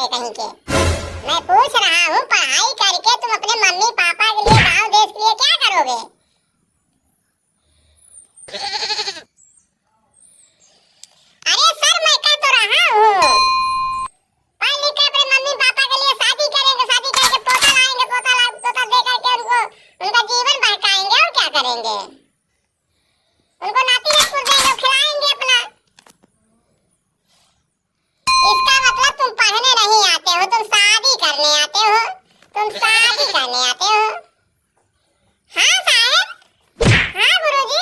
साले कहीं के। मैं पूछ रहा हूँ पढ़ाई करके तुम अपने मम्मी पापा के लिए गांव देश के लिए क्या करोगे? अरे सर मैं कह तो रहा हूँ पढ़ लिख कर अपने मम्मी पापा के लिए शादी करेंगे, शादी करके पोता लाएंगे, पोता दे करके उनको उनका जीवन बहकाएंगे और क्या करेंगे? उनको नाती नातपुर देंगे, खिलाएंगे अपना। इसका मतलब तुम पढ़ने नहीं आते हो, तुम शादी करने आते हो, तुम शादी करने आते हो। हाँ साहब, हाँ गुरुजी,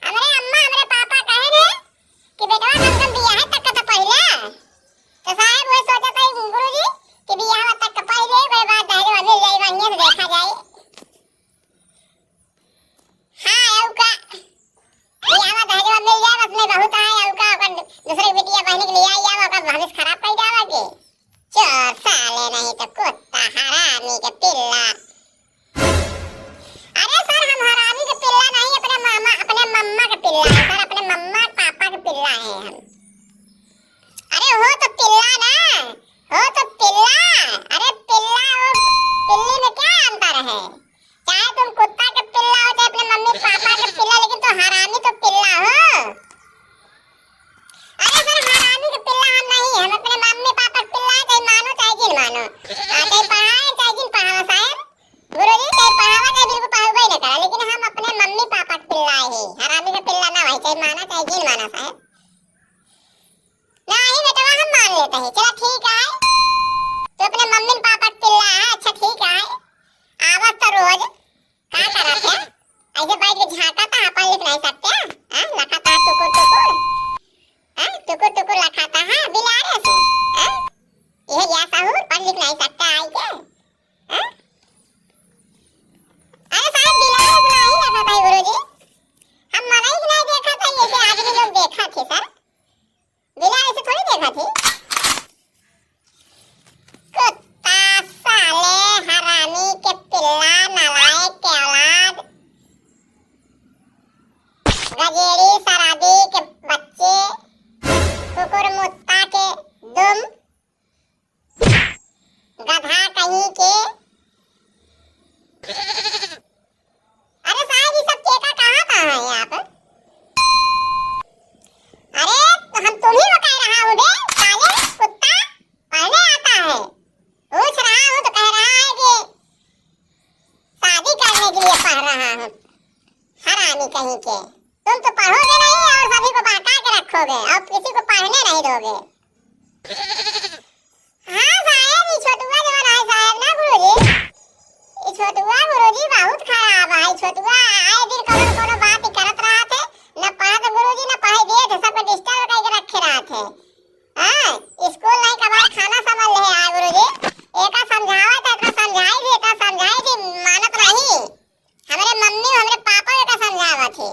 हमारे अम्मा हमारे पापा कहे थे कि बेटा कम कम बियाह तक का पढ़ ले। तो साहब वही सोचा था गुरुजी कि बियाह तक का पढ़ ले, कोई बात दहेज मिल जाए, वहीं से देखा जाए। हाँ औका बियाह दहेज मिल जाए, बस मैं बहुत है औका अपन दूसरी बिटिया पहने के लिए आई है, औका भविष्य खराब कर जावा के। चोर साले नहीं तो कुत्ता हरामी के पिल्ला। अरे सर हम हरामी के पिल्ला नहीं, अपने मम्मा के पिल्ला है सर, अपने मम्मा पापा के पिल्ला है हम। अरे हो तो पिल्ला ना, हो तो पिल्ला। अरे पिल्ला और पिल्ली में क्या अंतर है? चाहे तुम कुत्ता के पिल्ला हो चाहे अपने मम्मी पापा के पिल्ला, लेकिन तो हरामी तो पिल्ला हो। अरे सर हरामी के पिल्ला हम नहीं, हम अपने मम्मी पापा के पिल्ला है, चाहे मानो चाहे जिन मानो, चाहे पढ़ाए चाहे जिन पढ़ावा साहब। गुरुजी चाहे पढ़ावा चाहे बिल्कुल पढ़ावा ही ना करा, लेकिन हम अपने मम्मी पापा के पिल्ला ही, हरामी के पिल्ला ना भाई, चाहे माना चाहे जिन माना साहब। नहीं बेटा हम मान लेते हैं, चलो ठीक है तो अपने मम्मी पापा के पिल्ला है, अच्छा ठीक है। आवाज तो रोज क्या करा थे ऐसे बैठ के झांका था, अपन लिख नहीं सकते हैं, लखाता टुकुर टुकुर, टुकुर टुकुर लखाता है बिलारे से, यह या साहूर पढ़ लिख नहीं सकता आई के। अरे साहब बिलारे से नहीं लखा था गुरुजी, हम मनाई नहीं देखा था, ये आदमी लोग देखा थे सर, बिलारे से थोड़ी देखा थी। कुत्ता साले हरामी के पिल्ला, नालायक के औलाद, गजेड़ी शराबी के बच्चे, कुकुर मुत्ता के दुम, गधा कहीं के। अरे साहब ये सब केका कहाँ है यहाँ पर? अरे तो हम तुम्ही को कह रहा हूँ बे साले कुत्ता, पढ़ने आता है, पूछ रहा हूँ तो कह रहा है कि शादी करने के लिए पढ़ रहा हूँ। हरामी कहीं के, तुम तो पढ़ोगे नहीं और सभी को बहका के रखोगे और किसी को पढ़ने नहीं दोगे। हाँ साहब ये छोटुआ जवान है साहब ना गुरुजी, ये छोटुआ गुरुजी बहुत खराब है। छोटुआ आए दिन कोनो बात ही करत रहा थे, न पढ़त गुरुजी न पढ़े दिए थे, सबको डिस्टर्ब करके रखे रहा थे। हाँ स्कूल नहीं कबार खाना समझ ले आए गुरुजी, एका समझावा था, एका समझाई थी मानत नहीं, हमारे मम्मी हमारे पापा एका समझावा थे।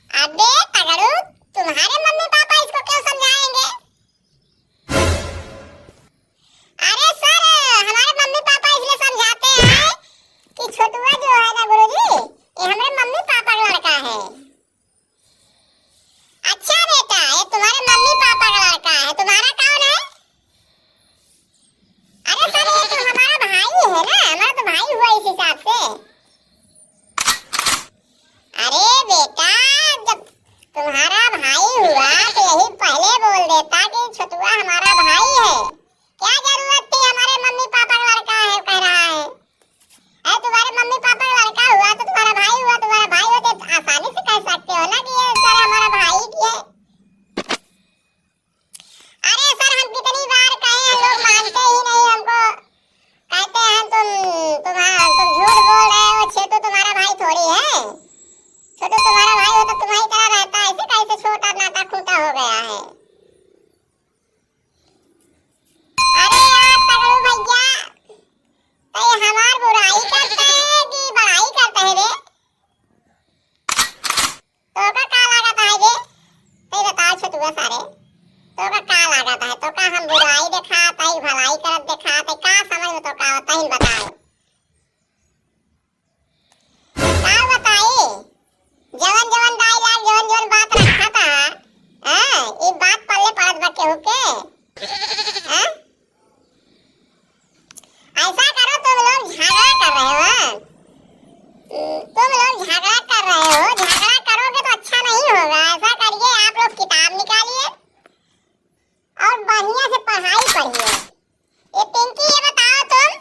अबे तगड़ू तुम्हारे मम्मी पापा इसको क्यों समझाएंगे? अरे सर हमारे मम्मी पापा इसलिए समझाते हैं कि छोटुआ जो है ना गुरुजी ये हमारे मम्मी पापा का लड़का है। अच्छा बेटा ये तुम्हारे मम्मी पापा का लड़का है, तुम्हारा कौन है? अरे सर ये तो हमारा भाई है ना, हमारा तो भाई हुआ इस हिसाब से। अरे बेटा जब तुम्हारा भाई हुआ तो यही पहले बोल देता कि छोटुआ हमारा भाई है, क्या जरूरत थी हमारे मम्मी पापा का लड़का है कह रहा है? अरे तुम्हारे मम्मी पापा का लड़का हुआ तो तुम्हारा भाई हुआ, तुम्हारा भाई हो तो आसानी से कह सकते हो ना कि ये सर हमारा भाई है। अरे सर हम कितनी बार कहे हैं, लोग मानते ही नहीं हमको, कहते हैं तुम झूठ बोल रहे हो, छोटू तुम्हारा भाई थोड़ी है, छोटू तुम्हारा भाई हो तो तुम्हारी तरह रहता है, ऐसे कैसे छोटा नाटा खूंटा हो गया है? अरे यार तगड़ू भैया तो ये हमार बुराई करते हैं कि बड़ाई करते हैं बे? तो का लागत है बे? तो बताओ छोटुआ सारे तो का लागत है? तो का हम बुराई दिखाता ही भलाई करत दिखाते, का समझ में तो का होता ही बताओ, का बताइए? जवन जवन डायलॉग जवन जवन बात रखा था, हाँ ये बात पल्ले पड़त बा केहू के। बढ़िया से पढ़ाई पढ़िए। ये पिंकी, ये बताओ तुम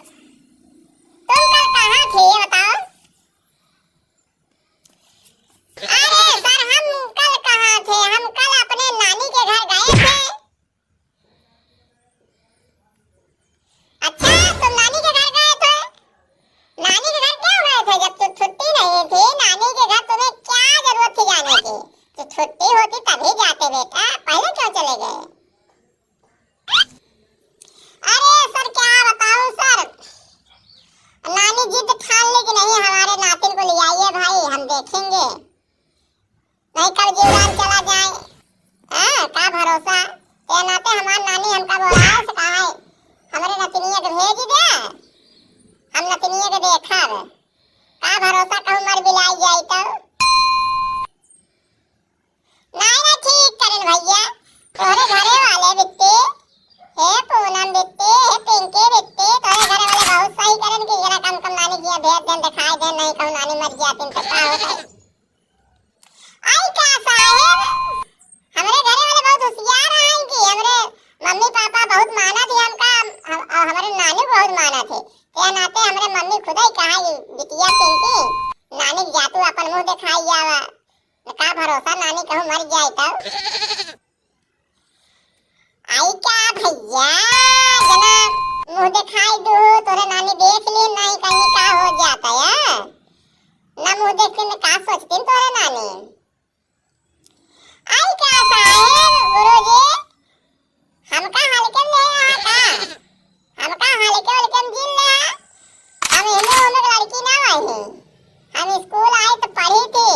कल कहाँ थे, ये बताओ। अरे सर हम कल कहाँ थे, हम कल अपने नानी के घर गए थे। अच्छा तुम नानी के घर गए थे? नानी के घर क्यों गए थे जब तुम छुट्टी नहीं थी? नानी के घर तुम्हें क्या जरूरत थी जाने की? तो छुट्टी होती तभी जाते बेटा, पहले क्यों चले गए? अरे सर क्या बताऊं सर, नानी जिद ठान ली कि नहीं हमारे नातिन को ले आइए भाई, हम देखेंगे, नहीं कब जीवन चला जाए। क्या भरोसा, क्या नाते हमारी नानी हमका बोला है, कहा है हमारे नतनिया के भेज दे, हम नतनिया के देखा का भरोसा कहूँ मर बिलाई जाए तो। नहीं ना ठीक करें भैया, तोहरे घरे वाले बिट्टे हे पूनम बिट्टे, हे पिंकी बिट्टे, तोहरे घरे वाले बहुत सही करें कि जरा कम कम नानी किया भेज दें, दिखाई दें, नहीं कहूँ नानी मर जाती तो क्या होता है। आई क्या साहेब, हमारे घरे वाले बहुत होशियार हैं कि हमारे मम्मी पापा बहुत माना थे हमका, और हमारे नानी बहुत माना थे, क्या नाते हमारे मम्मी खुद ही कहा बिटिया पिंकी नानी जा तू अपन मुंह दिखाई जावा, का भरोसा नानी कहूँ मर जाए तो। आई क्या भैया जना मुंह दिखाई दो, तोरे नानी देख ली नहीं कहीं का हो जाता है ना, मुंह देख के का सोचती तोरे नानी। आई क्या साहेब गुरुजी, हमका हल्के ले का, हमका हल्के हल्के जिन ले, हम हिंदू उम्र लड़की ना आई, हम स्कूल आए तो पढ़ी थी,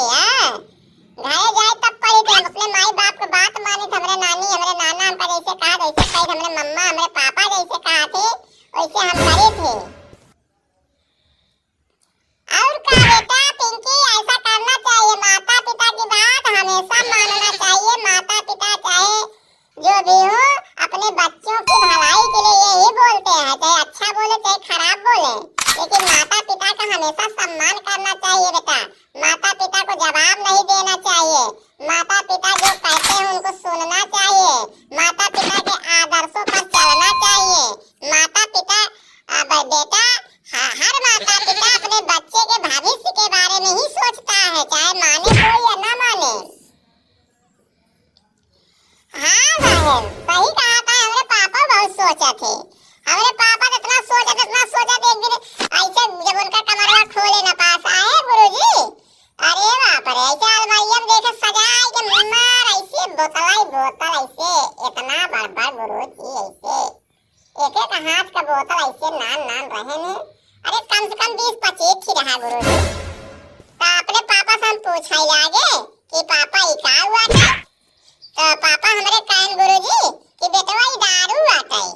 घरे जाए तब पढ़ी थी, हम अपने माई बाप को बात मानी थी, हमारे नानी हमारे नाना हमका जैसे कहा वैसे कही, हमारे मम्मा हमारे पापा जैसे कहा थे वैसे हम करे थे। और का बेटा पिंकी ऐसा करना चाहिए, माता पिता की बात हमेशा मानना चाहिए, माता पिता चाहे जो भी हो अपने बच्चों की भलाई के लिए यही बोलते हैं, चाहे अच्छा बोले चाहे खराब बोले, लेकिन माता पिता का हमेशा सम्मान करना चाहिए बेटा, माता पिता को जवाब नहीं देना चाहिए, माता पिता जो कहते हैं उनको सुनना चाहिए, माता पिता के आदर्शों पर चलना चाहिए। माता पिता बेटा हर माता पिता अपने बच्चे के भविष्य के बारे में ही सोचता है, चाहे माने कोई या ना माने। हाँ साहब सही कहा था, हमारे पापा बहुत सोचा थे, हमारे पापा इतना सोचा थे एक दिन ऐसे जब उनका कमरवा खोले ना पास आए गुरुजी, अरे बाप रे ऐसे अलमारियां देखे सजाए के मार ऐसे बोतल ऐसे इतना बड़ गुरुजी, ऐसे एक एक हाथ का बोतल ऐसे नान रहे ने, अरे कम से कम 20-25 ही रहा गुरुजी। तो अपने पापा से हम पूछा लागे कि पापा ये क्या हुआ था, तो पापा हमारे कहन गुरुजी कि बेटवा ये दारू आता है।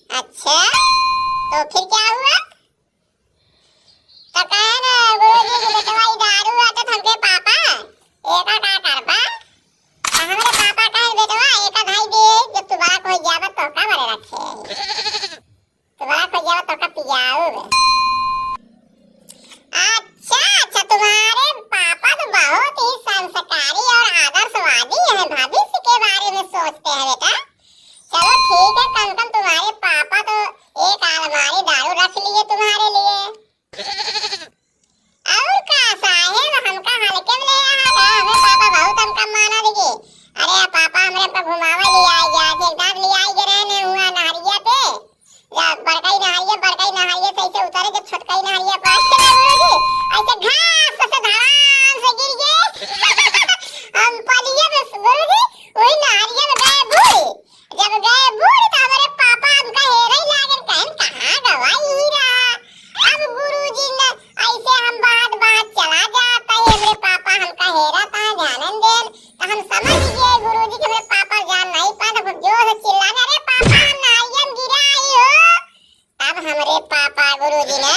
अच्छा तो फिर क्या हुआ, तो कहन गुरुजी कि बेटवा ये दारू आता, तो हमके पापा एका का करबा, तो हमारे पापा कहन बेटवा एका भाई दे, जब तू बड़ा हो जाबा तो का बरे रखे, तू बड़ा हो जाबा तो का पियाओ। अच्छा तुम्हारे पापा तो बहुत ही संस्कारी और आदर्शवादी हैं, भविष्य के बारे में सोचते हैं बेटा। चलो ठीक है, कम कम तुम्हारे पापा तो एक अलमारी दारू रख लिए तुम्हारे लिए। और का साहेब हमका हल्के में ले आया, हमें पापा बहुत हमका माना देगी, अरे पापा हमरे घुमावा ले आए जा, एक दाद ले आई गए रहने हुआ नहरिया पे, जब बड़काई नहरिया सही से उतारे, जब छोटकाई नहरिया पास से गुरुजी ऐसे घास से धड़ाम से गिर गए हम पलिए में गुरुजी, वही नहरिया में गए बूढ़ी, जब गए बूढ़ी तो हमारे पापा हमका हेरे ही लागन, कहन कहाँ गवाई ही रहा। अब गुरुजी ने ऐसे हम बात चला जाता है, हमारे पापा हमका हेरा था ध्यान देन, तो हम समझ गए गुरुजी के हमारे पापा जान नहीं पाए, तो जोर से चिल्लाने अरे पापा हम नहरिया में गिरा आई हो। तब हमारे पापा गुरुजी ने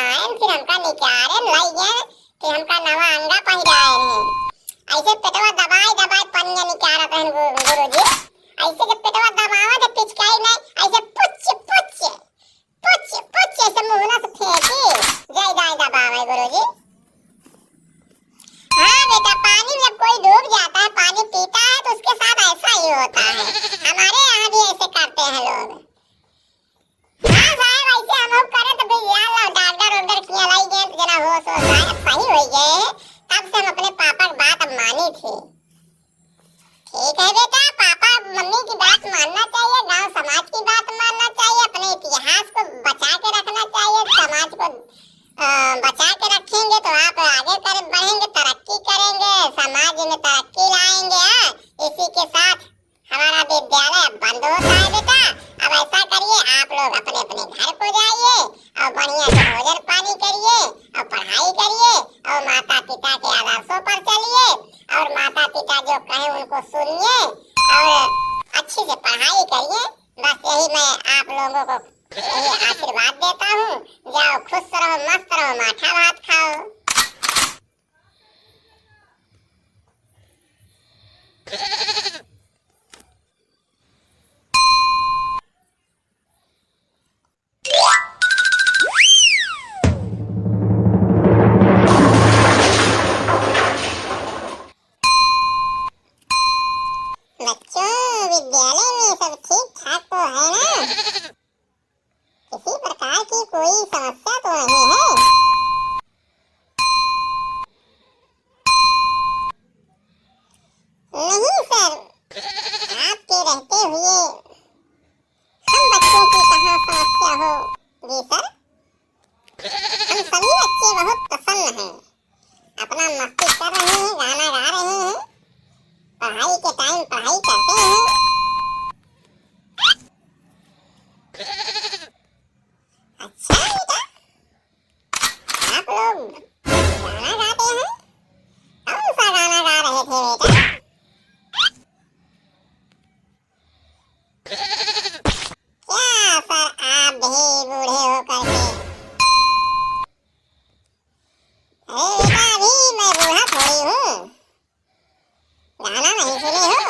आयन फिर हमका निकारे लाइए कि हमका नवा अंगा पहिराए हैं, ऐसे पेटवा दबाई पनिया निकारा कहन गुरुजी, ऐसे जब पेटवा दबावा तो पिचकाई नहीं, ऐसे पुच ऐसे मुंह से फेंकी जाए दबावे गुरुजी। हाँ बेटा पानी में जब कोई डूब जाता है, पानी पीता है तो उसके साथ ऐसा होता है। हमारे यहाँ भी ऐसे करते हैं लोग। हाँ साहब ऐसे हम लोग करे तो फिर यार डॉक्टर उधर किया लाई गए तो जना होश हो जाए सही हो गए। तब से हम अपने पापा की बात मानी थी। ठीक है बेटा, पापा मम्मी की बात मानना चाहिए, गांव समाज की बात मानना चाहिए, अपने इतिहास को बचा के रखना चाहिए। समाज को बचा के रखेंगे तो आप आगे कर बढ़ेंगे, तरक्की करेंगे, समाज में तरक्की लाएंगे। इसी के साथ हमारा विद्यालय बंद होता है बेटा। अब ऐसा करिए आप लोग अपने अपने घर को जाइए और बढ़िया से भोजन पानी करिए और पढ़ाई करिए और माता पिता के आदर्शों पर चलिए और माता पिता जो कहे उनको सुनिए और अच्छे से पढ़ाई करिए। बस यही मैं आप लोगों को यही आशीर्वाद देता हूँ। जाओ खुश रहो, मस्त रहो, माठा भात खाओ। बच्चों विद्यालय में सब ठीक ठाक तो है ना? किसी प्रकार की कोई समस्या तो नहीं है? नहीं सर, आपके रहते हुए हम बच्चों की कहाँ समस्या होगी सर। हम सभी बच्चे बहुत प्रसन्न हैं, अपना मस्ती कर रहे हैं, गाना गा रहे हैं, पढ़ाई के टाइम पढ़ाई करते हैं। अच्छा बेटा, आप लोग गाना गाते हैं? कौन सा गाना गा रहे थे बेटा? क्या सर आप भी बूढ़े हो करके? अरे बेटा अभी मैं बूढ़ा थोड़ी हूँ, गाना नहीं सुने हो?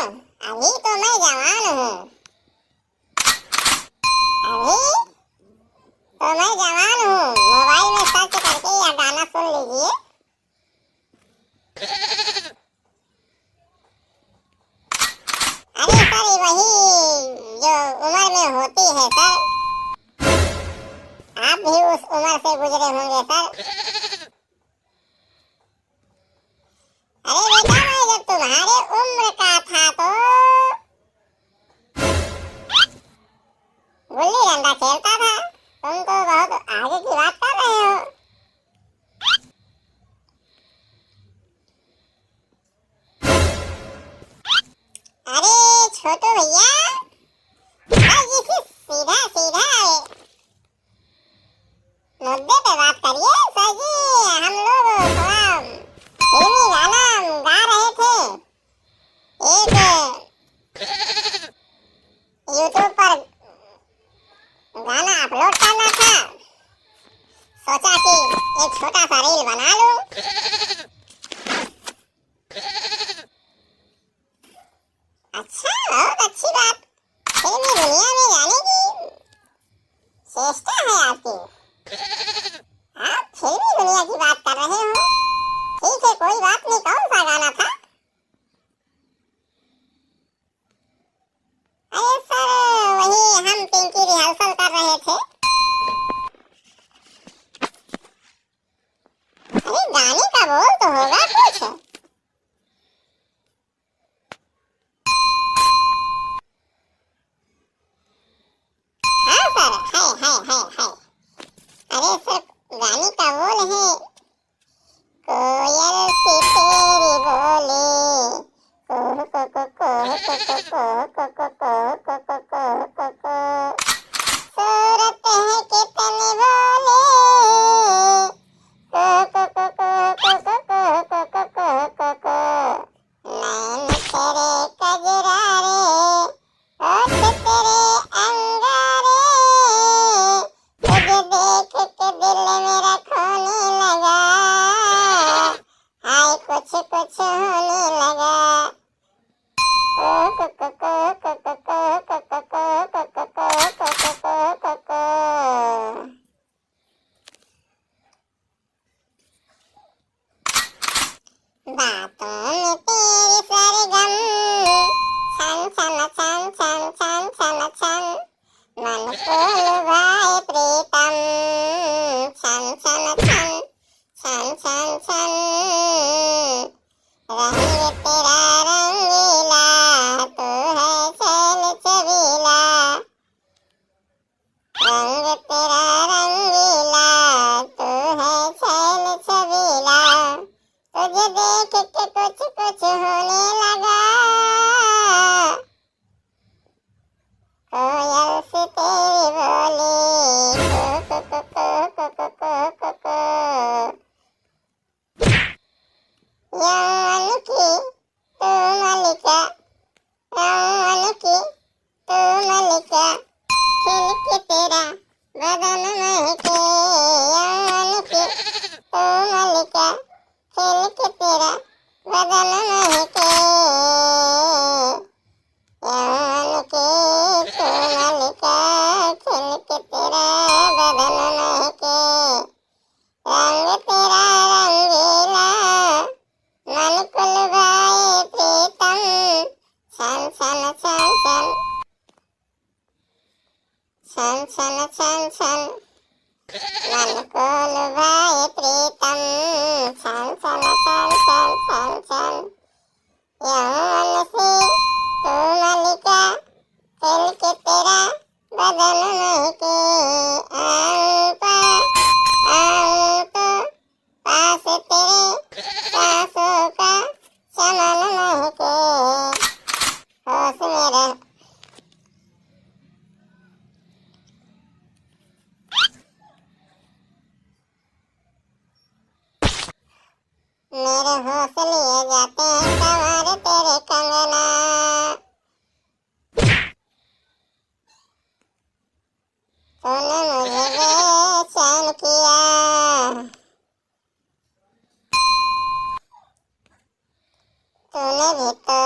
अभी तो मैं जवान हूँ, अभी तो मैं जवान हूँ। मोबाइल में सर्च करके यह गाना सुन लीजिए। अरे सर वही जो उम्र में होती है सर, आप भी उस उम्र से गुजरे होंगे सर। अरे बेटा मैं जब तुम्हारे उम्र का था तो गुल्ली डंडा खेलता था। तुम तो बहुत आगे की बात कर रहे हो। अरे छोटू भैया, बस इसी सीधा सीधा मुद्दे पे बात करिए। सर जी हम लोग थोड़ा फिल्मी गाना गा रहे थे, एक यूट्यूब पर गाना अपलोड करना था, सोचा कि एक छोटा सा रील बना लूं। अच्छा बहुत अच्छी बात, फिल्मी दुनिया में जाने की चेष्टा है आपकी। आप फिल्मी दुनिया की बात कर रहे हो, ठीक है कोई बात नहीं। कौन सा गाना था? अरे सर वही हम पिंकी रिहर्सल कर रहे थे। अरे गाने का बोल तो होगा कुछ। हाँ सर है। अरे सर गाने का बोल है, कोयल सी तेरी बोले को को को को को को को को सूरत है कितनी बोले को को को को को को को नैन तेरे कजरारे होठ तेरे अंगारे, तुझे देख के दिल मेरा खोने लगा, हाय कुछ कुछ होने लगा। मन को लुभाए प्रीतम छन छन छन छन छन छन रंग तेरा रंगीला तू है छैल छबीला रंग तेरा रंगीला तू है छैल छबीला तुझे देख के कुछ कुछ होने लगा कोयल से तेरी बोली को को को को को को को को यौवन की तू मलिका यौवन की तू मलिका खिल के तेरा बदन महके यौवन की तू मलिका खिल के तेरा बदन महके यौवन की तू मलिका खिल के तेरा बदन महके रंग तेरा रंगीला मन को लुभाए प्रीतम छन छन छन छन छन छन छन छन मन को लुभाए प्रीतम छन छन छन छन छन छन यौवन से तू मलिका खिल के तेरा बदन महके आऊं तो पास तेरे सांसों का चमन महके होश में रह मेरे होश लिए जाते हैं तुम्हारे तेरे कंगना तूने मुझे बेचैन किया तूने भी तो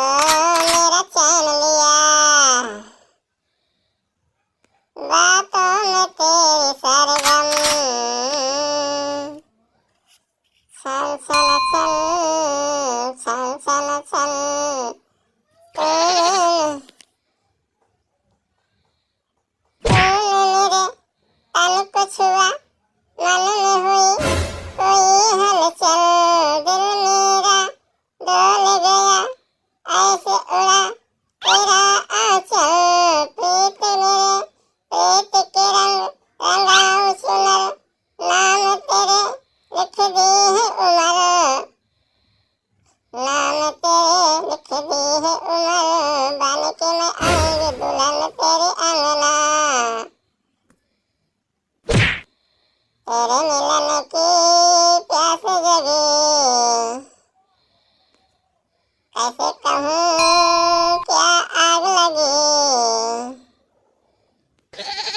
मेरा चैन लिया बातों में तेरी सरगम छन छन छन छन छन छन तूने मेरे तन को छुआ मन में हुई कोई हलचल दिल मेरा डोल गया ऐसे उड़ा तेरा आंचल प्रीत मेरे प्रीत के रंग रंगाऊं सुनर नाम तेरे लिख दी है उमर नाम तेरे लिख दी है उमर बन के मैं आऊंगी दुल्हन तेरे अंगना तेरे मिलन की प्यास जगी कैसे कहूँ क्या आग लगी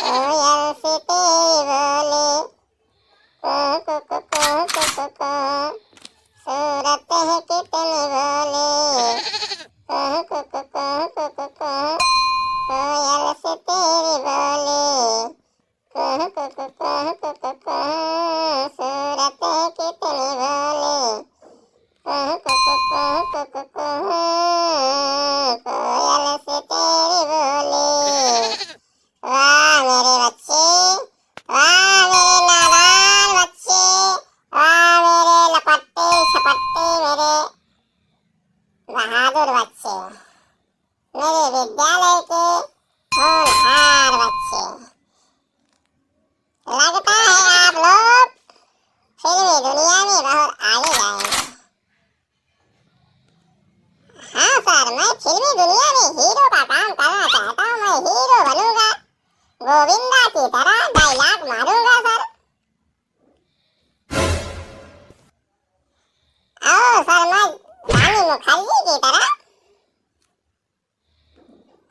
कोयल से तेरी बोली को को को को को को सूरत है कितनी बोली को को को को को को कोयल से तेरी बोली को को को को को को सूरत है कितनी बोली को को को को को कोयल से तेरी बोली वाह मेरे बच्चे वाह मेरे नादान बच्चे वाह मेरे लपट्टे छपट्टे मेरे बहादुर बच्चे मेरे विद्यालय के होनहार बच्चे लगता है आप लोग फिल्मी दुनिया में बहुत आगे जाएंगे हाँ सर मैं फिल्मी दुनिया में हीरो का काम करना चाहता हूँ मैं हीरो बनूंगा गोविंदा की तरह डायलॉग मारूंगा सर सर मैं रानी मुखर्जी की तरह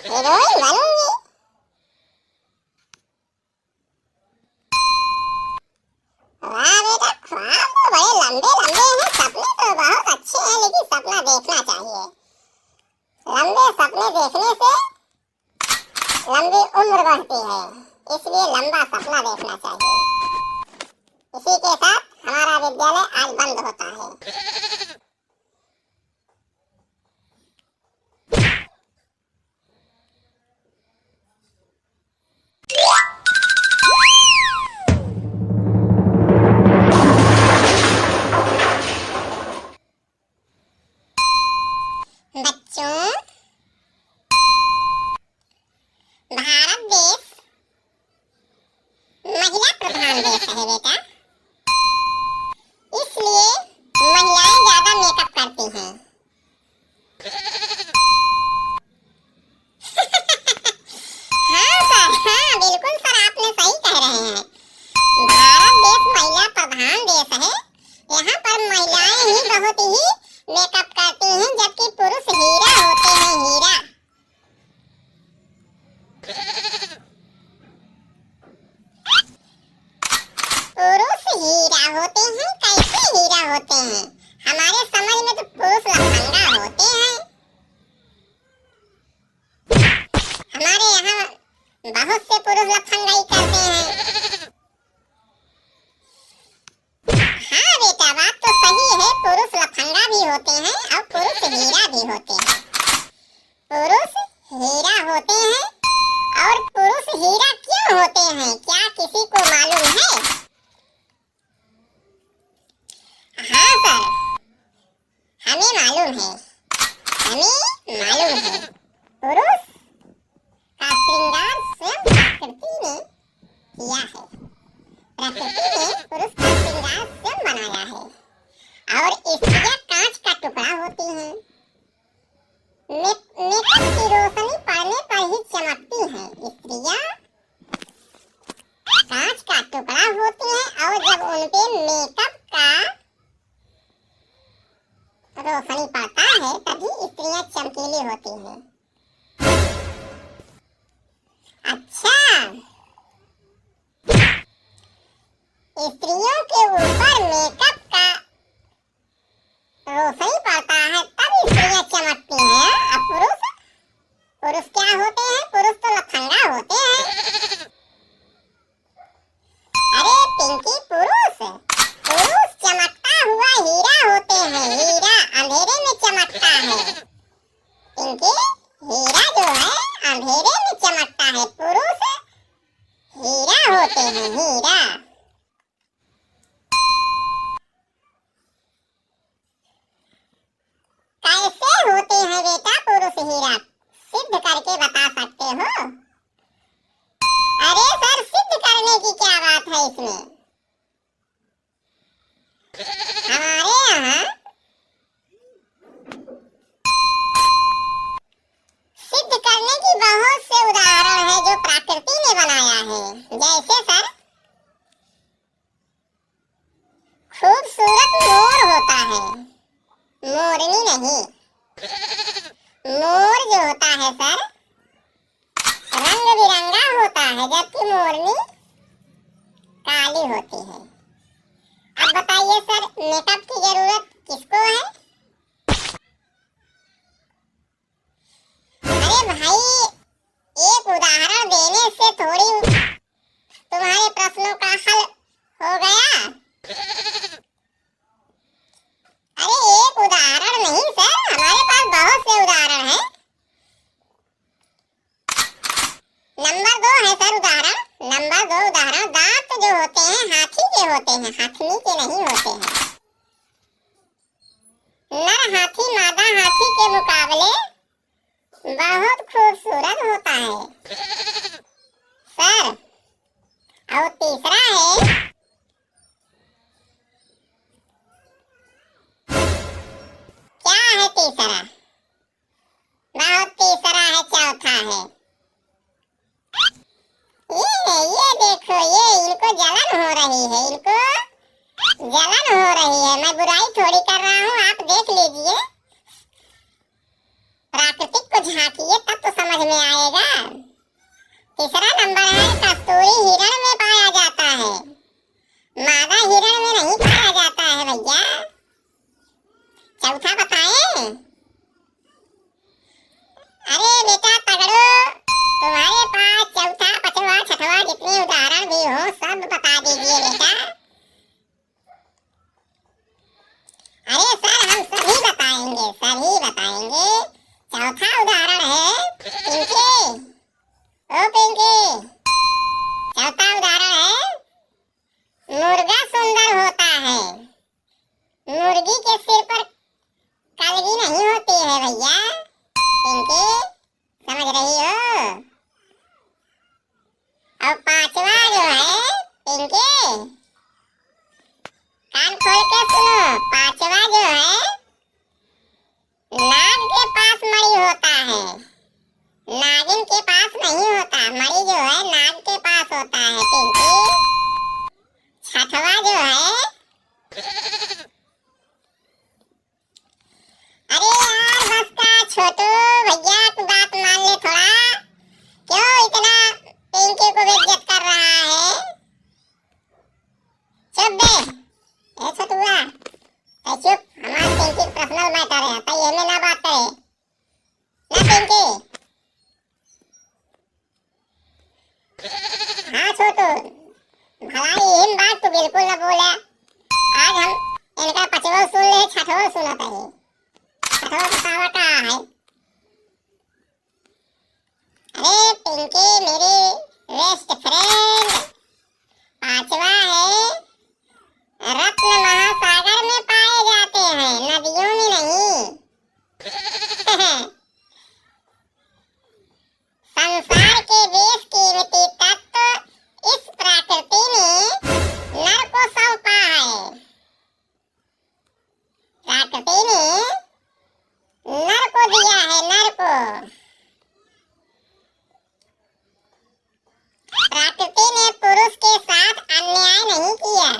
हीरोइन बनूंगी वाह बेटा ख्वाब तो बड़े लंबे लंबे हैं सपने तो बहुत अच्छे हैं लेकिन सपना देखना चाहिए लंबे सपने देखने से लंबी उम्र बढ़ती है इसलिए लंबा सपना देखना चाहिए इसी के साथ हमारा विद्यालय आज बंद होता है। है बेटा, इसलिए महिलाएं ज्यादा मेकअप करती हैं। हाँ सर, हाँ बिल्कुल सर, आपने सही कह रहे हैं। भारत देश महिला प्रधान देश है। यहाँ पर महिलाएं ही बहुत ही मेकअप करती हैं, जबकि पुरुष हीरा होते हैं, हीरा। पुरुष हीरा होते हैं, कैसे हीरा होते हैं? हमारे समझ में तो पुरुष लफंगा होते हैं। हमारे यहाँ बहुत से पुरुष लफंगाई करते हैं। हाँ बेटा, बात तो सही है, पुरुष लफंगा भी होते हैं और पुरुष हीरा भी होते हैं। पुरुष हीरा होते हैं, और पुरुष हीरा क्यों होते हैं, क्या किसी को मालूम है? हाँ सर, हमें मालूम है, हमें मालूम है। पुरुष का श्रृंगार स्वयं प्रकृति ने किया है। प्रकृति ने पुरुष का श्रृंगार स्वयं बनाया है, और स्त्रियां कांच का टुकड़ा होती हैं। मेकअप की रोशनी पड़ने पर ही चमकती हैं। स्त्रियां कांच का टुकड़ा होती हैं, और जब उनके मेकअप का रोशनी पड़ता है तभी स्त्रियां चमकीली होती हैं। अच्छा, स्त्रियों के ऊपर मेकअप का रोशनी पड़ता है तब स्त्रियां चमकती हैं। अब पुरुष क्या होते हैं? पुरुष तो लफंगा होते हैं। अरे पिंकी, पुरुष चमकता हुआ हीरा होते हैं, हीरा अंधेरे में चमकता है। पिंकी, हीरा जो है अंधेरे में चमकता है, पुरुष हीरा होते हैं, हीरा। कैसे होते हैं बेटा पुरुष हीरा? सिद्ध करके बता सकते हो? अरे सर, सिद्ध करने की क्या बात है इसमें? हमारे यहाँ सिद्ध करने की बहुत से उदाहरण है जो प्रकृति ने बनाया है। जैसे सर, खूबसूरत मोर होता है, मोरनी नहीं। मोर जो होता है सर, रंग बिरंगा होता है, जबकि मोरनी काली होती है। अब बताइए सर, मेकअप की जरूरत किसको है? अरे भाई, एक उदाहरण देने से थोड़ी तुम्हारे प्रश्नों का हल हो गया। अरे एक उदाहरण नहीं सर, हमारे पास बहुत से उदाहरण हैं। नंबर 2 है सर उदाहरण, नंबर 2 उदाहरण, दांत जो होते हैं हाथी के होते हैं, हाथनी के नहीं होते हैं। नर हाथी मादा हाथी के मुकाबले बहुत खूबसूरत होता है सर। और तीसरा है, क्या है तीसरा? बहुत तीसरा है, चौथा है। ये देखो, ये इनको जलन हो रही है, इनको जलन हो रही है। मैं बुराई थोड़ी कर रहा हूँ, आप देख लीजिए, प्राकृतिक को झांकिए तब तो समझ में आएगा। तीसरा नंबर है, कस्तूरी हिरण में पाया जाता है, मादा हिरण में नहीं पाया जाता है भैया। चौथा बताएं? अरे बेटा तगड़ो, तुम्हारे पास चौथा, पांचवा, छठवा जितने उदाहरण भी हो सब बता दीजिए बेटा। अरे सर, हम सभी बताएंगे, सभी बताएंगे। चौथा उदाहरण है पिंकी, ओ पिंकी, चौथा उदाहरण है, मुर्गा सुंदर होता है, मुर्गी के सिर पर कलगी नहीं होती है भैया। पिंकी, समझ रही हो? और पांचवा जो है पिंकी, कान खोल के सुनो। पांचवा जो है नाग के पास मणि होता है, नागिन के पास नहीं होता। मणि जो है नाग के पास होता है पिंकी। छठवा जो है, अरे यार बस का छोटू भैया की बात मान ले थोड़ा, क्यों इतना पिंकी को बेइज्जत कर रहा है? चुप बे, ए छोटुआ, चुप। हमारे पिंकी पर्सनल मैटर है, तो ये में ना बात करे ना पिंकी। हाँ छोटू, भलाई हिम बात तो बिल्कुल न बोले। आज हम इनका पचवा सुन ले, छठवा सुनता है। छठवा बतावा का है। अरे पिंकी मेरी बेस्ट फ्रेंड, पांचवा है रत्न महासागर में पाए जाते हैं, नदियों में नहीं। संसार के बेशकीमती तत्व इस प्रकृति ने नर को सौंपा है। प्रकृति ने नर को दिया है, नर को। प्रकृति ने पुरुष के साथ अन्याय नहीं किया।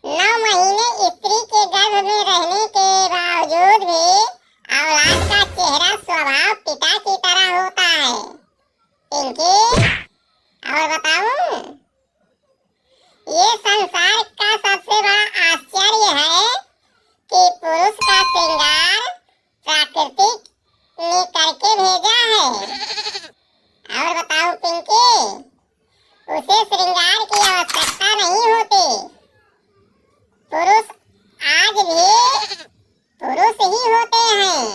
9 महीने स्त्री के गर्भ में रहने के बावजूद भी औलाद का चेहरा स्वभाव पिता की तरह होता है पिंकी। और बताऊं, ये संसार का सबसे बड़ा आश्चर्य है कि पुरुष का श्रृंगार प्रकृति ने करके भेजा है। और बताऊं पिंकी, उसे श्रृंगार की आवश्यकता नहीं होती। पुरुष आज भी पुरुष ही होते हैं।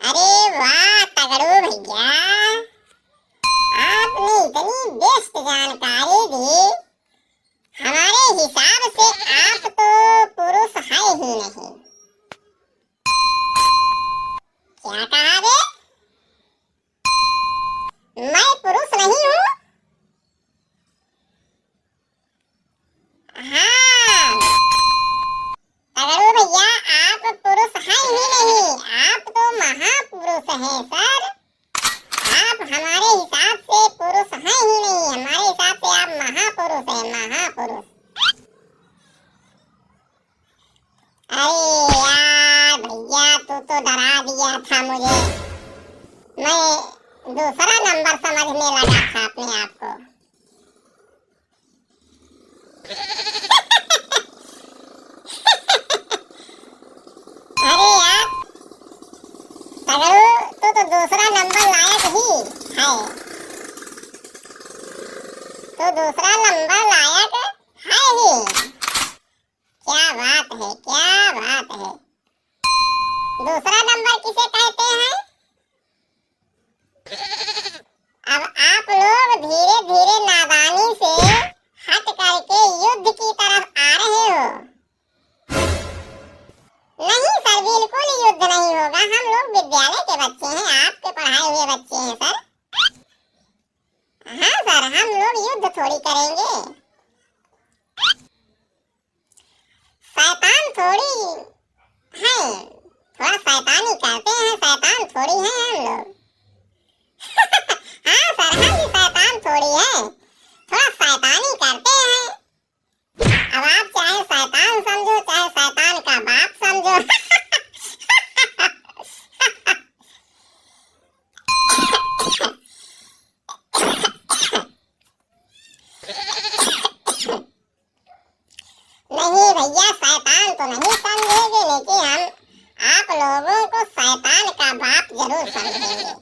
अरे वाह तगड़ू भैया, आपने इतनी बेस्ट जानकारी दी। हमारे हिसाब से आप तो पुरुष है ही नहीं। क्या कहा बे? मैं पुरुष नहीं हूँ? हाँ तगड़ू भैया, आप पुरुष हैं ही नहीं, आप तो महापुरुष हैं सर। आप हमारे हिसाब से पुरुष हैं ही नहीं, हमारे हिसाब से आप महापुरुष हैं, महापुरुष। अरे यार भैया, तू तो डरा दिया था मुझे। मैं दूसरा नंबर समझने लगा था अपने आप को। अरे यार तगड़ू, तू तो दूसरा नंबर लायक ही है। तो दूसरा नंबर लायक है ही। क्या बात है, क्या बात है। दूसरा नंबर किसे कहते हैं? अब आप लोग धीरे धीरे नादानी से हट करके युद्ध की तरफ आ रहे हो। नहीं सर, बिल्कुल युद्ध नहीं होगा। हम लोग विद्यालय के बच्चे हैं, आपके पढ़ाए हुए बच्चे हैं सर। हाँ सर, हम लोग युद्ध थोड़ी करेंगे। शैतान थोड़ी हैं, थोड़ा शैतानी करते हैं, शैतान थोड़ी हैं हम लोग। हाँ सर, हम भी शैतान थोड़ी है, थोड़ा शैतानी करते हैं। अब आप चाहे शैतान समझो, चाहे शैतान का बाप समझो। नहीं भैया, शैतान तो नहीं समझेंगे, लेकिन हम आप लोगों को शैतान का बाप जरूर समझेंगे।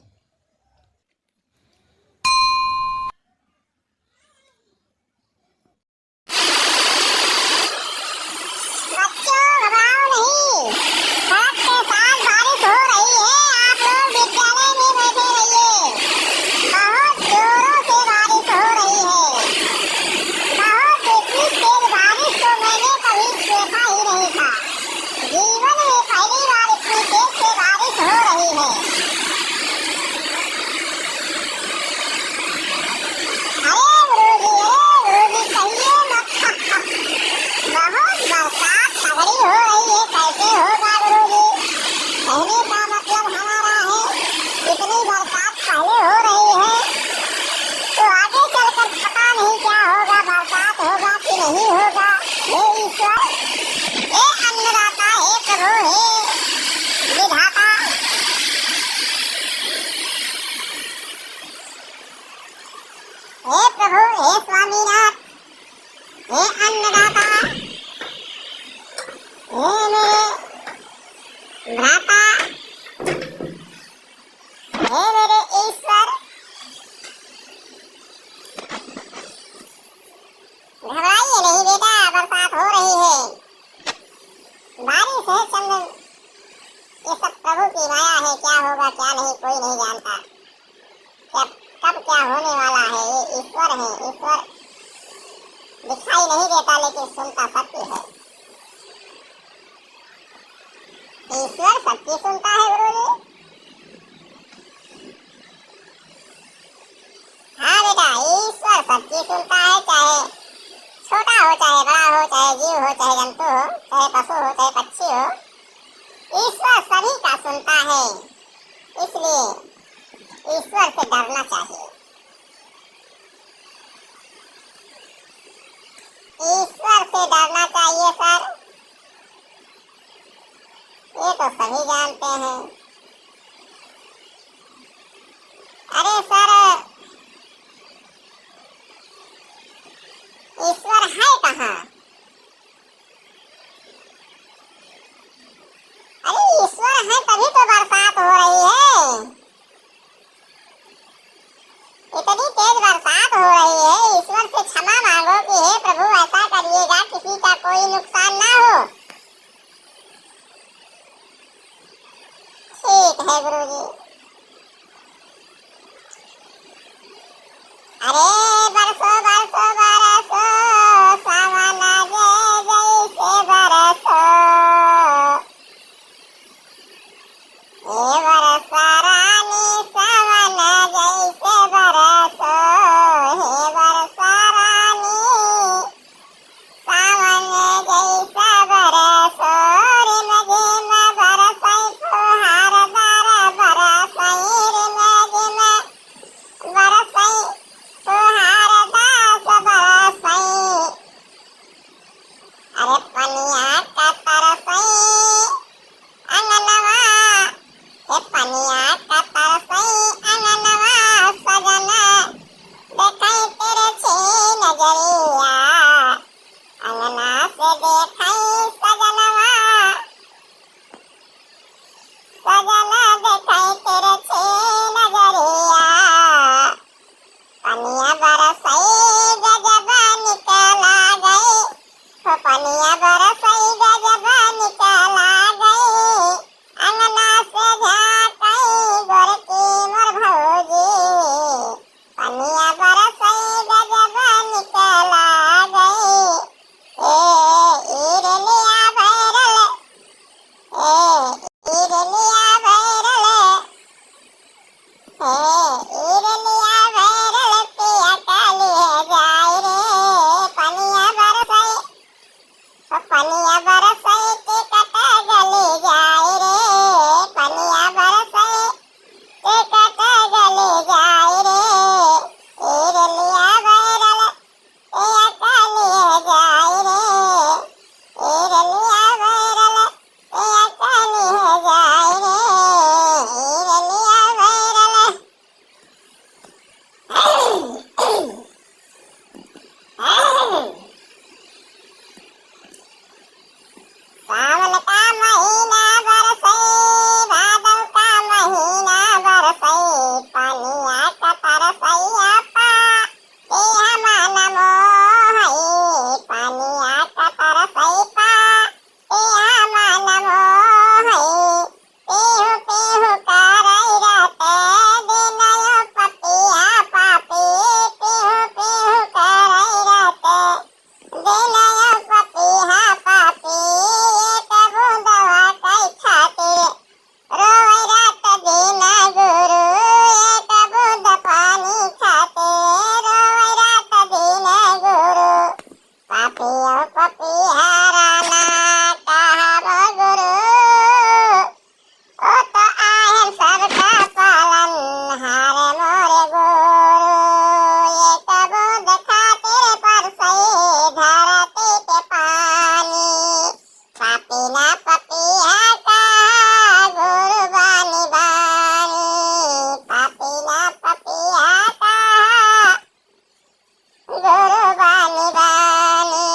हे मेरे भ्राता, हे मेरे ईश्वर, घबराइए नहीं बेटा, बरसात हो रही है, बारिश है चंदन, ये सब प्रभु की माया है। क्या होगा क्या नहीं कोई नहीं जानता, कब क्या होने वाला है। ये ईश्वर है, ईश्वर दिखाई नहीं देता लेकिन सुनता सबकी है। ईश्वर सबकी सुनता है गुरुजी। हाँ बेटा, ईश्वर सबकी सुनता है, चाहे छोटा हो चाहे बड़ा हो, चाहे जीव हो चाहे जंतु हो, चाहे पशु हो चाहे पक्षी हो, ईश्वर सभी का सुनता है। इसलिए ईश्वर से डरना चाहिए। ईश्वर से डरना चाहिए सर, ये तो सभी जानते हैं। अरे सर, ईश्वर है कहाँ? अरे ईश्वर है तभी तो बरसात हो रही है, इतनी तेज बरसात हो रही है। ईश्वर से क्षमा मांगो कि हे प्रभु ऐसा करिएगा किसी का कोई नुकसान ना हो। ठीक है गुरुजी। अरे बरसो बरसो बरसो सावन जैसे बरसो, ये बरसा रानी सावन जैसे बरसो, हे बरसा रानी सावन जैसा बरसो, रिम झिम बरसई फुहारदार बरसई, रिम झिम बरसई फुहारदार बरसई। अरे पनिया का तरसई अंगनवा, हे पनिया का तरसई अंगनवा, सजना देखई तेरे छे नजरिया, अंगना से देखई सजनवा, सजना देखई तेरे छे नजरिया, पनिया बरसई गजब निकला गई, हो पनिया बरसई गजब निकला गई, अंगना से झाँकई गोरकी मोर भौजी, पनिया बरसई गजब निकला गई। ईरलिया भैरल, ईरलिया भैरल, ईरलिया भैरल पिया काली जाए रे, पनिया बरसई, पनिया बरसई के कटा गले जाए रे, पनिया बरसई के कटा गले जाए रे, ईरलिया भैरल पिया काली जाए रे, ईरलिया भैरल पिया काली जाए रे, ईरलिया भैरल। सावन का महीना बरसई, भादव का महीना बरसई, पनिया का तरसई आपा ए मन मोहई, पनिया का तरसई पा ए मन मोहई, पेहु पेहु करई रहते दिनयो पपिया पापी, पेहु पेहु करई रहते दिनयो पपिया पापी, एक बूंदवा कई खातिर रोई रात दिन गुरु, एक बूंद पानी खातिर रोई रात दिन गुरु, पापियो पपिहाराना कहब गुरु, ओ तो आयन सबका पालन हार मोरे गुरु, एक बूंद खातिर बरसई धरती पे पानी, पापी ना पपिहा का गुरु बानी बानी, पापी ना पपिहा का गुरु बानी बानी।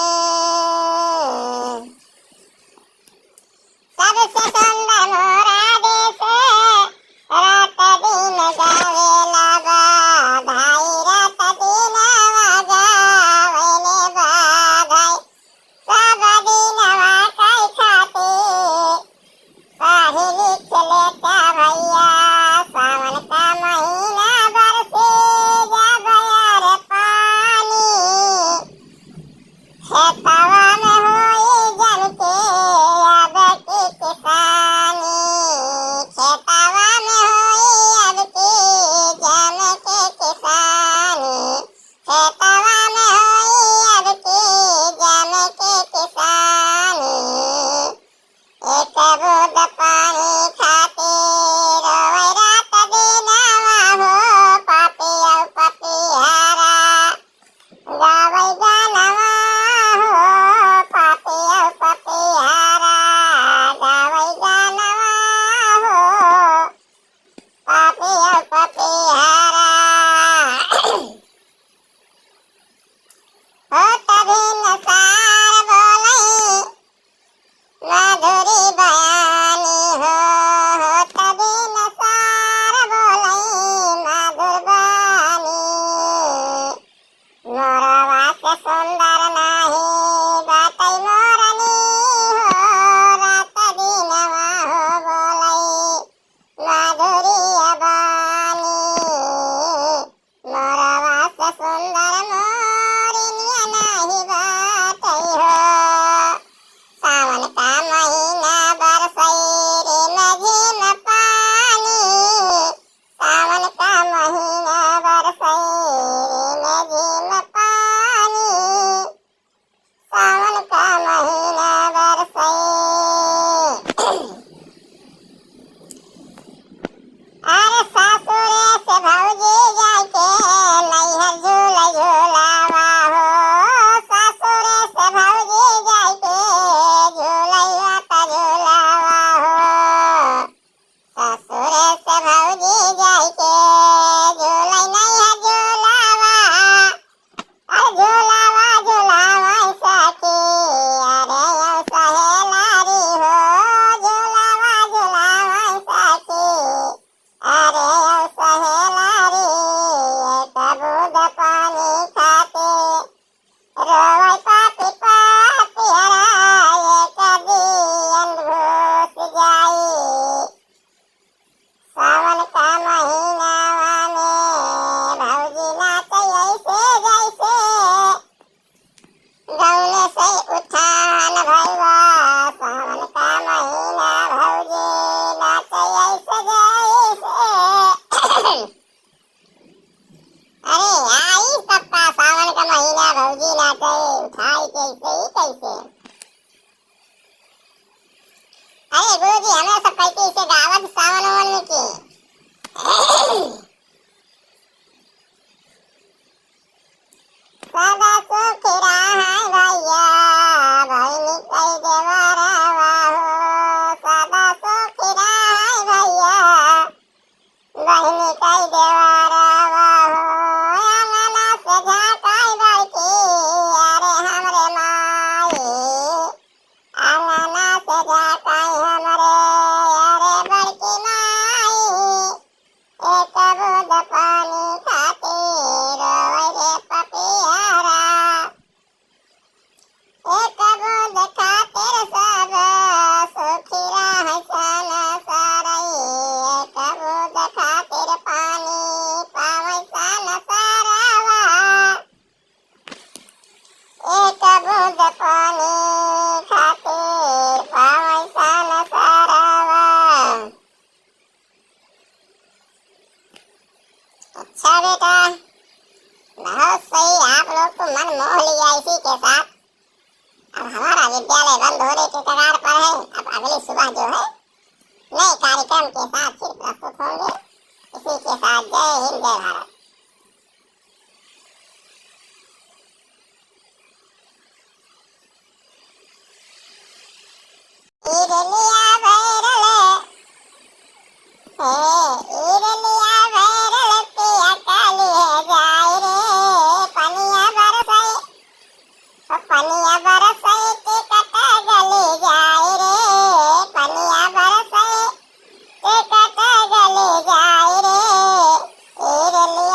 हमरा सब कहती से गावत सावन मन में की सदा सुख रहाय भैया बहिनी कई देवरवा हो सदा सुख रहाय भैया बहिनी कई देवरवा हो अंगना से झाँकाय बड़की अरे हमरे माई अंगना से झाँकाय हमरे अरे बड़की माई एक बूंद पानी खातिर रोए रे पपियारा एक बूंद खातिर सब सुखी रहे संसारई एक बूंद खातिर पानी पावै संसारवा एक बूंद पानी खातिर पावै संसारवा। अच्छा बेटा, बहुत सही, आप लोग तो मन मोह लिया इसी के साथ। अब हमारा विद्यालय बंद होने के कगार पर है। अब अगली सुबह जो है नए कार्यक्रम के साथ फिर प्रस्तुत होंगे। इसी के साथ जय हिंद जय भारत। इरलिया भैरले इरलिया भैरले पिया काली है जाए रे पनिया बरसाए पनिया बरसाए के कटा गले जाए रे पनिया बरसाए के कटा गले जाए रे इरलिया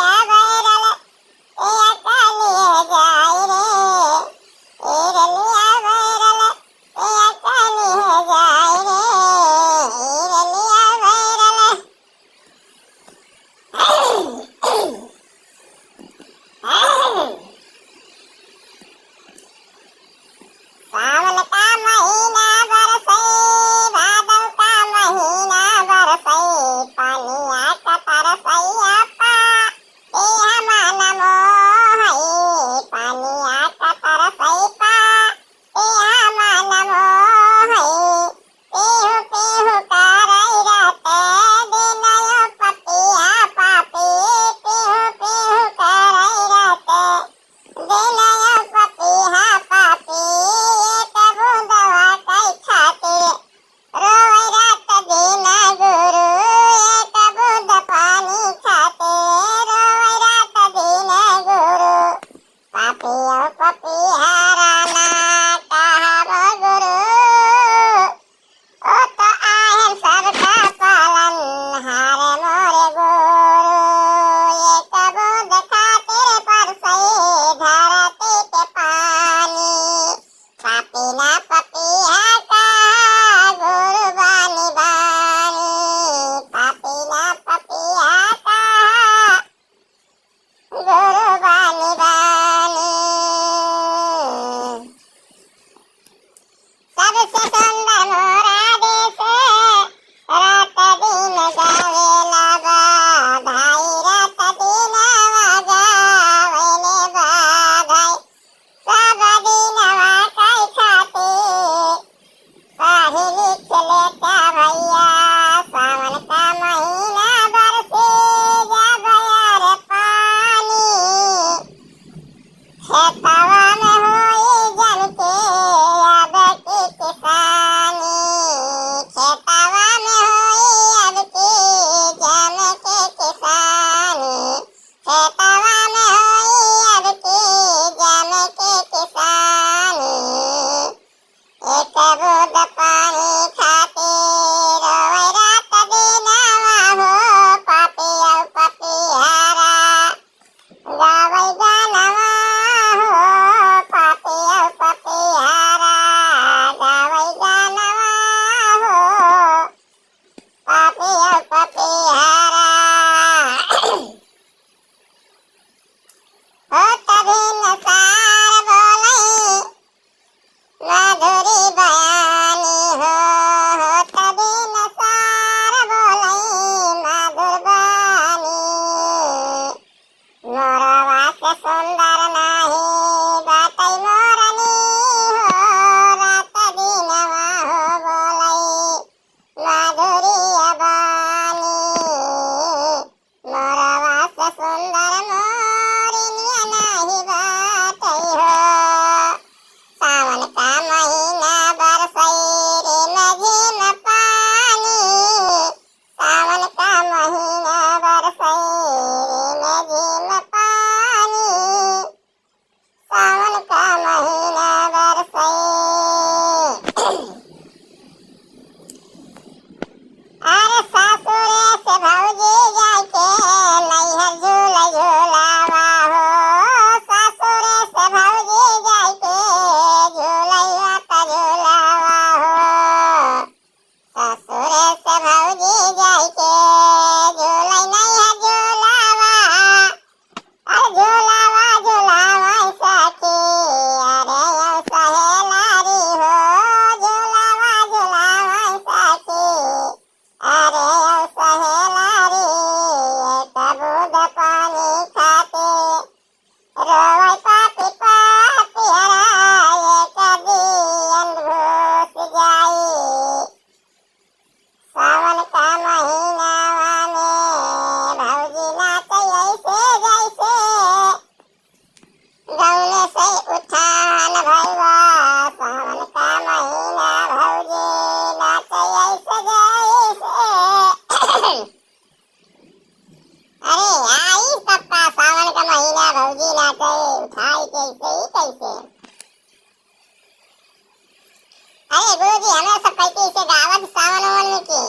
भाई की इसे दावत सावन में की।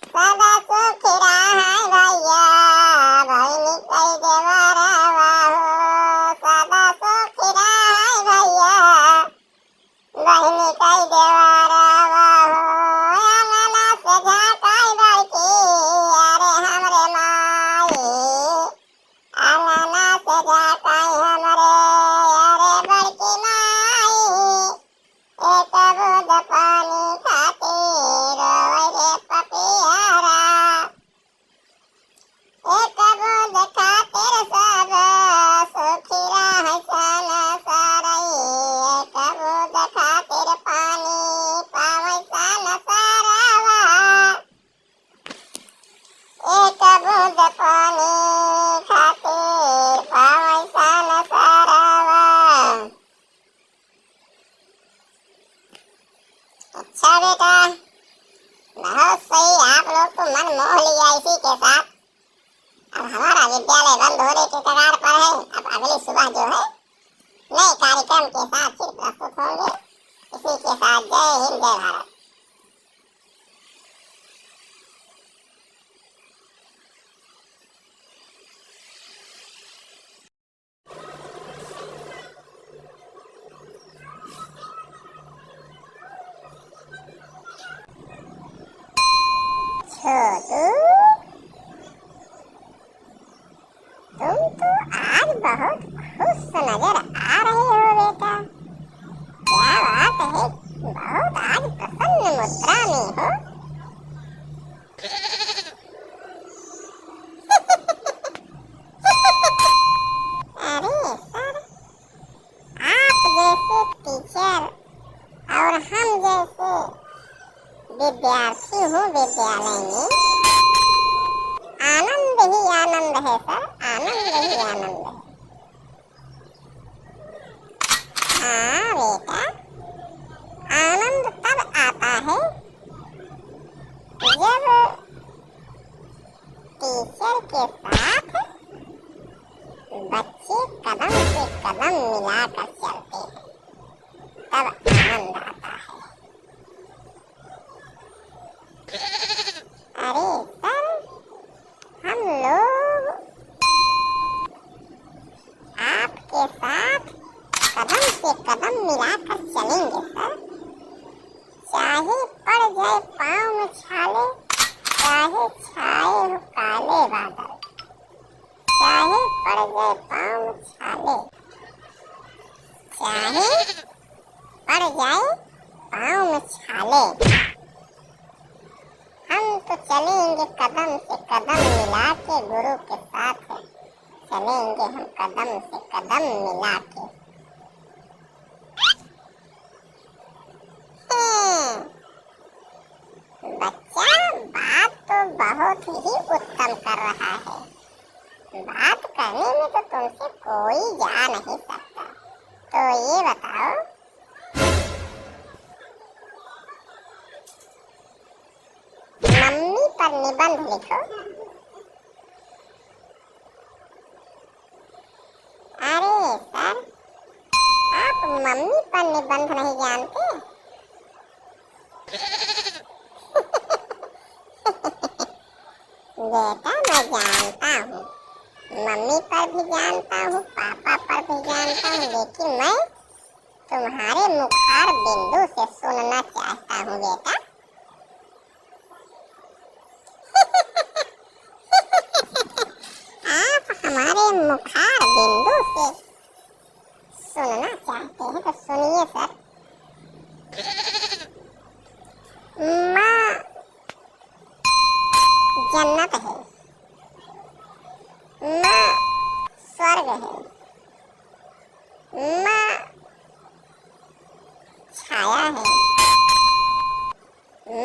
सदा सुख रहाय भैया बहिनी कई देवरवा हो। सदा सुख रहाय भैया बहिनी कई देवरवा हो। अंगना से झाँकाई बड़की अरे हमरे माई। अंगना से झाँकाई हमरे अरे बड़की माई। एक बूंद पानी खातिर रोवे रे पपिहरा। एक बूंद खातिर सब सुखी रहे संसारई। एक बूंद खातिर पानी पावे संसारवा। एक बूंद पानी खातिर पावे संसारवा। अच्छा बेटा, बहुत सही। आप लोग तो मन मोह लिया इसी के साथ। अब हमारा विद्यालय बंद होने के कगार पर है। अब अगली सुबह जो है नए कार्यक्रम के साथ फिर प्रस्तुत होंगे। इसी के साथ जय हिंद जय भारत। छोटू, तुम तो आज बहुत खुश नजर आ रहे हो बेटा। क्या बात है, बहुत आज प्रसन्न मुद्रा में हो। अरे सर, आप जैसे टीचर और हम जैसे विद्यार्थी हूँ विद्यालय में, आनंद ही आनंद है सर, आनंद ही आनंद है। हाँ बेटा, आनंद तब आता है जब टीचर के साथ बच्चे कदम से कदम मिलाकर चलते हैं, तब आनंद आता है। अरे सर, हम लोग आपके साथ कदम से कदम मिलाकर चलेंगे सर। चाहे पड़ जाए पाँव में छाले, चाहे छाए हो काले बादल। चाहे पड़ जाए पाँव में छाले, चाहे पड़ जाए पाँव में छाले, हम तो चलेंगे कदम से कदम मिला के। गुरु के साथ चलेंगे हम कदम से कदम मिला के। बच्चा बात तो बहुत ही उत्तम कर रहा है। बात करने में तो तुमसे कोई जा नहीं सकता। तो ये बताओ, मम्मी पर निबंध लिखो। अरे सर, आप मम्मी पर निबंध नहीं जानते? बेटा मैं जानता हूँ, मम्मी पर भी जानता हूँ, पापा पर भी जानता हूँ, लेकिन मैं तुम्हारे मुखार बिंदु से सुनना चाहता हूँ बेटा। आप हमारे मुखार बिंदु से सुनना चाहते हैं तो सुनिए सर। माँ जन्नत है, माँ स्वर्ग है, माँ छाया है,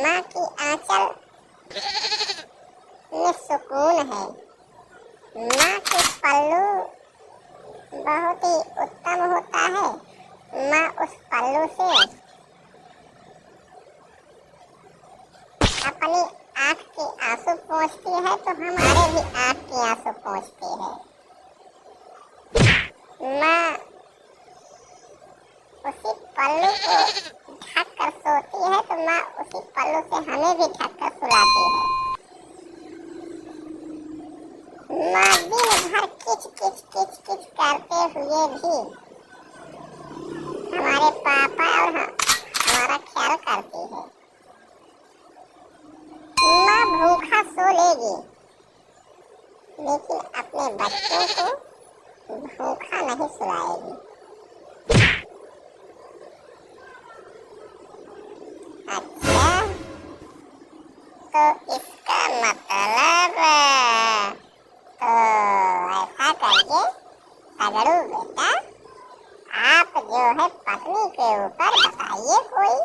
माँ की आंचल में सुकून है, माँ के पल्लू बहुत ही उत्तम होता है। माँ उस पल्लू से अपनी आँख के आंसू पोंछती है तो हमारे भी आँख के आंसू पोंछती है। माँ पल्लू को ढक कर सोती है तो माँ उसी पल्लू से हमें भी ढक कर सुलाती है। माँ दिन भर किच किच किच किच करते हुए भी हमारे पापा और हमारा ख्याल करती है। माँ भूखा सो लेगी लेकिन अपने बच्चों को भूखा नहीं सुलाएगी। अच्छा, तो इसका मतलब तो ऐसा करिए तगड़ू बेटा, आप जो है पत्नी के ऊपर बताइए, कोई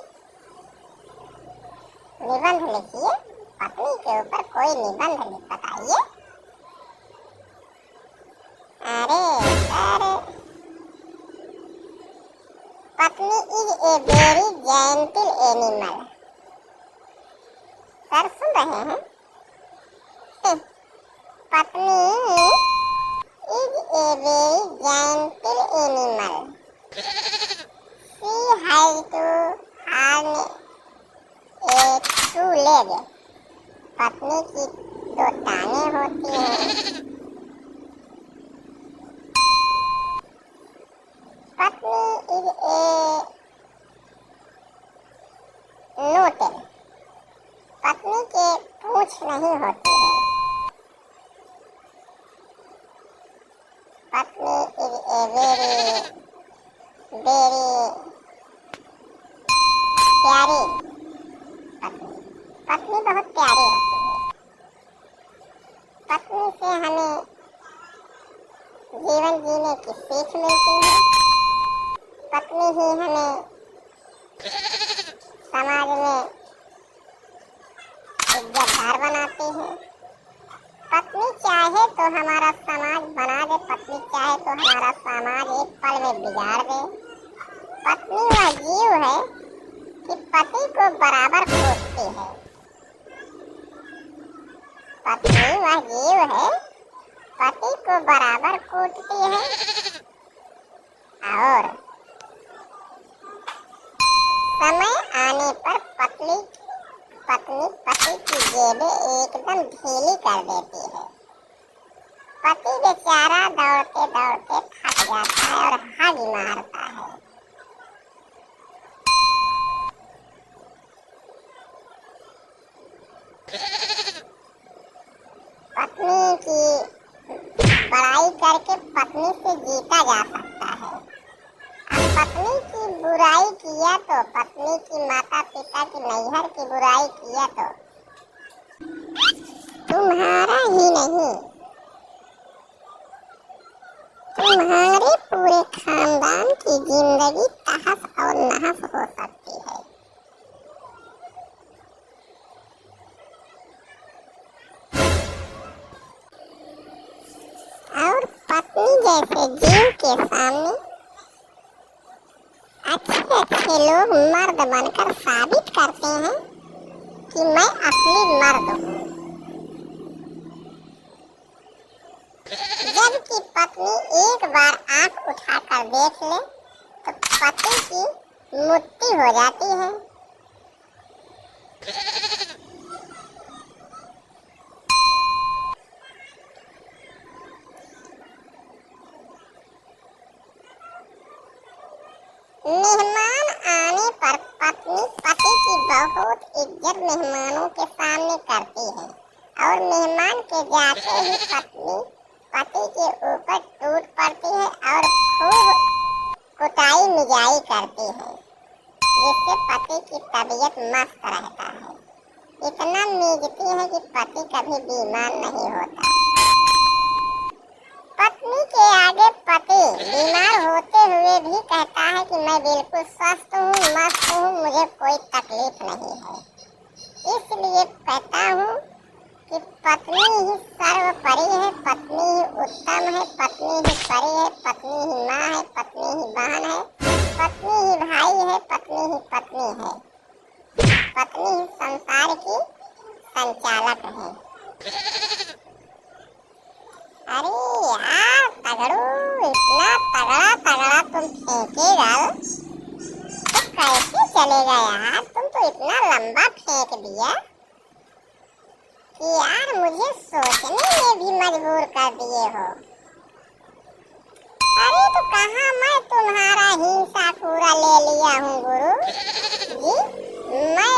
निबंध लिखिए, पत्नी के ऊपर कोई निबंध बताइए। अरे सर, पत्नी is a very gentle animal. Sir सुन रहे हैं? पत्नी is a very gentle animal. She has two horn a two leg. पत्नी की दो टांगें होती हैं। पत्नी इज ए नो टेल। पत्नी के पूंछ नहीं होती है। पत्नी इज ए वेरी वेरी प्यारी पत्नी। पत्नी बहुत प्यारी होती है। पत्नी से हमें जीवन जीने की सीख मिलती है। पत्नी ही हमें समाज में इज्जतदार बनाती है। पत्नी चाहे तो हमारा समाज बना दे, पत्नी चाहे तो हमारा समाज एक पल में बिगाड़ दे। पत्नी वह जीव है कि पति को बराबर कोसती है। पत्नी वह जीव है पति को बराबर कूटती है और समय आने पर पत्नी पति की जेबें एकदम ढीली कर देती है। पति बेचारा दौड़ते दौड़ते थक जाता है और हग मारता है। पत्नी की बड़ाई करके पत्नी से जीता जा सकता है। अब पत्नी की बुराई किया तो, पत्नी की माता पिता की नैहर की बुराई किया तो तुम्हारा ही नहीं, तुम्हारे पूरे खानदान की जिंदगी तहस और नहस हो सकती है। और पत्नी जैसे जीव के सामने अच्छे अच्छे लोग मर्द बनकर साबित करते हैं कि मैं असली मर्द हूँ। जबकि पत्नी एक बार आंख उठाकर देख ले तो पति की मुट्ठी हो जाती है। मेहमान आने पर पत्नी पति की बहुत इज्जत मेहमानों के सामने करती है और मेहमान के जाते ही पत्नी पति के ऊपर टूट पड़ती है और खूब कुटाई मिजाई करती है, जिससे पति की तबीयत मस्त रहता है। इतना मीजती है कि पति कभी बीमार नहीं होता। पत्नी के आगे पति बीमार होते हुए भी कहता है कि मैं बिल्कुल स्वस्थ हूँ, मस्त हूँ, मुझे कोई तकलीफ नहीं है। इसलिए कहता हूँ कि पत्नी ही सर्वोपरि है, पत्नी ही उत्तम है, पत्नी ही परि है, पत्नी ही माँ है, पत्नी ही बहन है, पत्नी ही भाई है, पत्नी ही पत्नी है, पत्नी ही संसार की संचालक है। अरे यार तगड़ू, इतना तगड़ा तगड़ा तुम फेंकेगा चलेगा यार, तुम तो इतना लंबा फेंक दिया कि यार मुझे सोचने में भी मजबूर कर दिए हो। अरे तो कहाँ मैं तुम्हारा हिस्सा पूरा ले लिया हूँ गुरु जी, मैं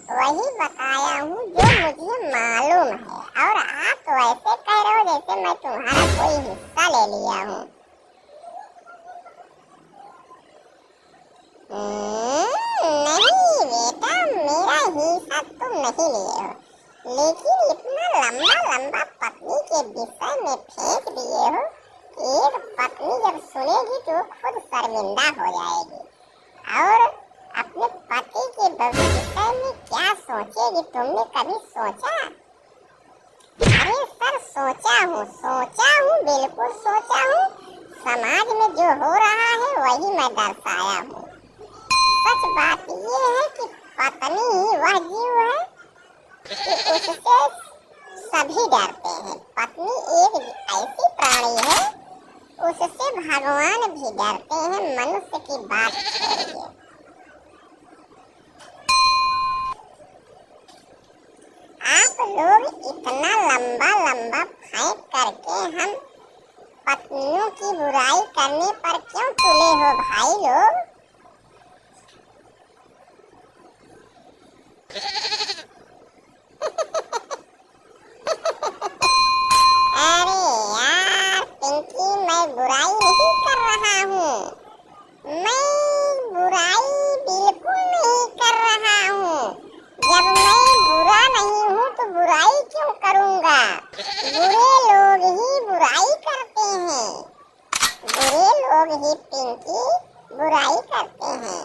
वही बताया हूँ जो मुझे मालूम है, और आप तो ऐसे कह रहे हो जैसे मैं तुम्हारा कोई हिस्सा ले लिया हूँ। नहीं बेटा, मेरा हिस्सा तुम नहीं लिए हो, लेकिन इतना लंबा लंबा पत्नी के विषय में फेंक दिए हो कि एक पत्नी जब सुनेगी तो खुद शर्मिंदा हो जाएगी और अपने पति के विषय में क्या सोचेगी। तुमने कभी सोचा? अरे सर सोचा हूँ, बिल्कुल सोचा हूँ। समाज में जो हो रहा है वही मैं दर्शाया हूँ। सच बात ये है कि पत्नी ही वह जीव है कि उससे सभी डरते हैं। पत्नी एक ऐसी प्राणी है, उससे भगवान भी डरते हैं, मनुष्य की बात छोड़िए। आप लोग इतना लंबा लंबा फेंक करके हम पत्नियों की बुराई करने पर क्यों तुले हो भाई लोग? अरे यार पिंकी, मैं बुराई नहीं कर रहा हूँ, मैं बुराई बिल्कुल नहीं कर रहा हूँ। जब मैं बुरा नहीं हूँ तो बुराई क्यों करूँगा? बुरे लोग ही बुराई करते हैं, बुरे लोग ही पिंकी बुराई करते हैं।